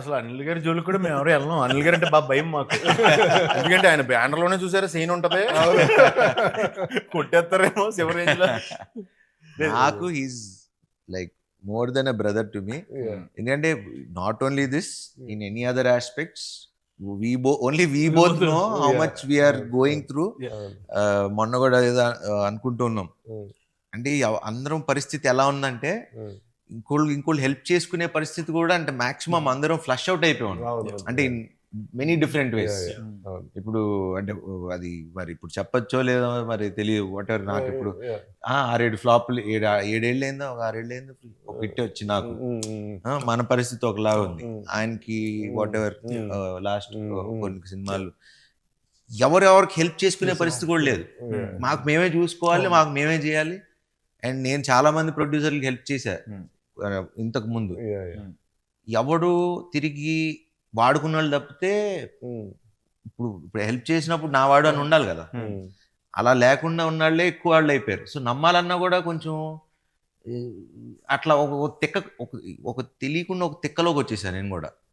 అసలు అనిల్ గారి జోలికి కూడా మేము ఎవరు వెళ్ళాం. అనిల్ గారు అంటే బాగా భయం మాకు. ఎందుకంటే ఆయన బ్యానర్ లోనే చూసారా సీన్ ఉంటది, కొట్టేస్తారేమో శివ రేంజ్ లో. నాకు he's like more than a brother to me. ఎందుకంటే not only this, in any other aspects we both know how much we are going through. మొన్న కూడా ఏదో అనుకుంటున్నాం, అంటే అందరం పరిస్థితి ఎలా ఉందంటే ఇంకోళ్ళు హెల్ప్ చేసుకునే పరిస్థితి కూడా, అంటే మాక్సిమం అందరం ఫ్లష్ అవుట్ అయిపోయాం, అంటే ఇన్ మెనీ డిఫరెంట్ వేస్. ఇప్పుడు అంటే అది మరి ఇప్పుడు చెప్పచ్చో లేదో మరి తెలియదు, వాట్ ఎవర్. నాకు ఇప్పుడు 6-7 ఫ్లాప్లు, 7 అయిందో, ఒక 6 అయిందో ఒక హిట్ వచ్చి నాకు. మన పరిస్థితి ఒకలాగా ఉంది, ఆయనకి వాట్ ఎవర్ లాస్ట్ కొన్ని సినిమాలు ఎవరెవరికి హెల్ప్ చేసుకునే పరిస్థితి కూడా లేదు. మాకు మేమే చూసుకోవాలి, మాకు మేమే చేయాలి. అండ్ నేను చాలా మంది ప్రొడ్యూసర్లకి హెల్ప్ చేశా ఇంతకు ముందు. ఎవడు తిరిగి వాడుకున్న వాళ్ళు తప్పితే, ఇప్పుడు హెల్ప్ చేసినప్పుడు నా వాడు అని ఉండాలి కదా, అలా లేకుండా ఉన్నాళ్లే ఎక్కువ వాళ్ళు అయిపోయారు. సో నమ్మాలన్నా కూడా కొంచెం అట్లా ఒక తెలియకుండా ఒక తిక్కలోకి వచ్చేసాను నేను కూడా.